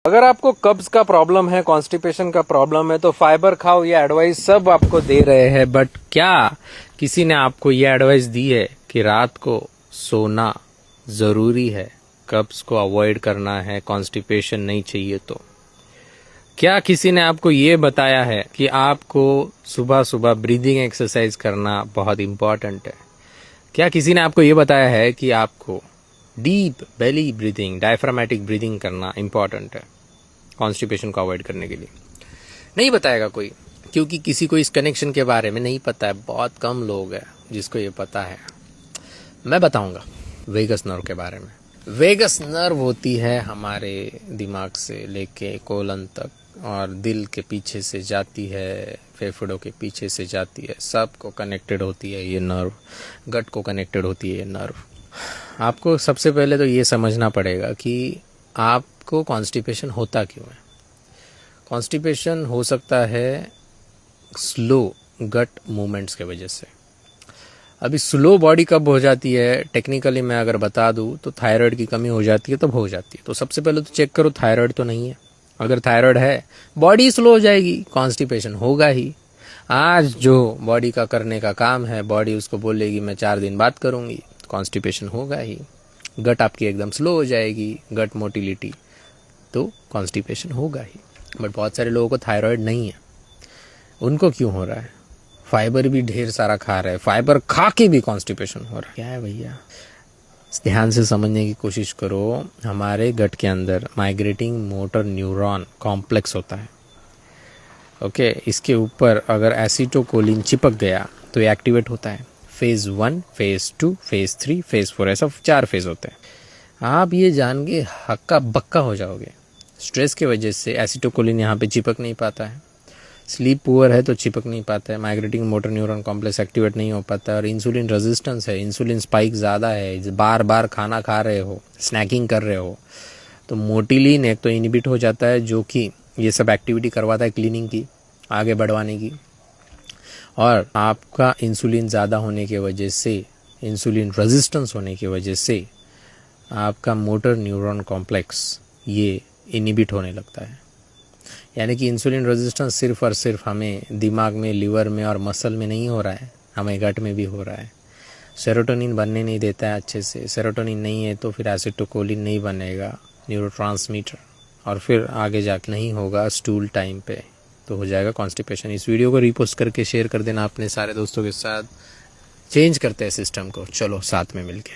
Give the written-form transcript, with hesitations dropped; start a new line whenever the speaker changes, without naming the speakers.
अगर आपको कब्ज का प्रॉब्लम है, कॉन्स्टिपेशन का प्रॉब्लम है, तो फाइबर खाओ, ये एडवाइस सब आपको दे रहे हैं। बट क्या किसी ने आपको ये एडवाइस दी है कि रात को सोना जरूरी है, कब्ज को अवॉइड करना है, कॉन्स्टिपेशन नहीं चाहिए तो? क्या किसी ने आपको ये बताया है कि आपको सुबह सुबह ब्रीदिंग एक्सरसाइज करना बहुत इंपॉर्टेंट है? क्या किसी ने आपको ये बताया है कि आपको deep belly breathing, diaphragmatic breathing करना इंपॉर्टेंट है कॉन्स्टिपेशन को अवॉइड करने के लिए? नहीं बताएगा कोई, क्योंकि किसी को इस कनेक्शन के बारे में नहीं पता है। बहुत कम लोग हैं जिसको ये पता है। मैं बताऊंगा वेगस नर्व के बारे में। वेगस नर्व होती है हमारे दिमाग से लेके कोलन तक, और दिल के पीछे से जाती है, फेफड़ों के पीछे से जाती है, सबको कनेक्टेड होती है ये नर्व। गट को कनेक्टेड होती है ये नर्व। आपको सबसे पहले तो ये समझना पड़ेगा कि आपको कॉन्स्टिपेशन होता क्यों है। कॉन्स्टिपेशन हो सकता है स्लो गट मूवमेंट्स के वजह से। अभी स्लो बॉडी कब हो जाती है, टेक्निकली मैं अगर बता दूं तो थायराइड की कमी हो जाती है, तब हो जाती है। तो सबसे पहले तो चेक करो थायराइड तो नहीं है। अगर थायराइड है, बॉडी स्लो हो जाएगी, कॉन्स्टिपेशन होगा ही। आज जो बॉडी का करने का काम है, बॉडी उसको बोलेगी मैं 4 दिन बाद करूंगी, कॉन्स्टिपेशन होगा ही। गट आपकी एकदम स्लो हो जाएगी, गट मोटिलिटी, तो कॉन्स्टिपेशन होगा ही। बट बहुत सारे लोगों को थायराइड नहीं है, उनको क्यों हो रहा है? फाइबर भी ढेर सारा खा रहे हैं, फाइबर खा के भी कॉन्स्टिपेशन हो रहा है। क्या है भैया, ध्यान से समझने की कोशिश करो। हमारे गट के अंदर माइग्रेटिंग मोटर न्यूरॉन कॉम्प्लेक्स होता है। ओके, इसके ऊपर अगर एसिटोकोलिन चिपक गया तो ये एक्टिवेट होता है। फेज 1, फेज 2, फेज 3, फेज 4, ऐसा 4 फेज होते हैं। आप ये जान के हक्का बक्का हो जाओगे। स्ट्रेस की वजह से एसिटोकोलिन यहाँ पे चिपक नहीं पाता है, स्लीप पुअर है तो चिपक नहीं पाता है, migrating motor neuron complex activate नहीं हो पाता है, और इंसुलिन रेजिस्टेंस है, इंसुलिन स्पाइक ज़्यादा है, बार बार खाना खा रहे हो, स्नैकिंग कर रहे हो, तो मोटिलिन एक तो इनहिबिट हो जाता है, जो कि ये सब एक्टिविटी करवाता है क्लीनिंग की, आगे बढ़वाने की। और आपका इंसुलिन ज़्यादा होने की वजह से, इंसुलिन रेजिस्टेंस होने की वजह से आपका मोटर न्यूरॉन कॉम्प्लेक्स ये इनहिबिट होने लगता है। यानी कि इंसुलिन रेजिस्टेंस सिर्फ और सिर्फ हमें दिमाग में, लिवर में और मसल में नहीं हो रहा है, हमें गट में भी हो रहा है। सेरोटोनिन बनने नहीं देता है अच्छे से। सेरोटोनिन नहीं है तो फिर एसिटोकोलिन नहीं बनेगा, न्यूरोट्रांसमीटर, और फिर आगे जाके नहीं होगा स्टूल टाइम पे, तो हो जाएगा कॉन्स्टिपेशन। इस वीडियो को रीपोस्ट करके शेयर कर देना अपने सारे दोस्तों के साथ। चेंज करते हैं सिस्टम को, चलो साथ में मिलके।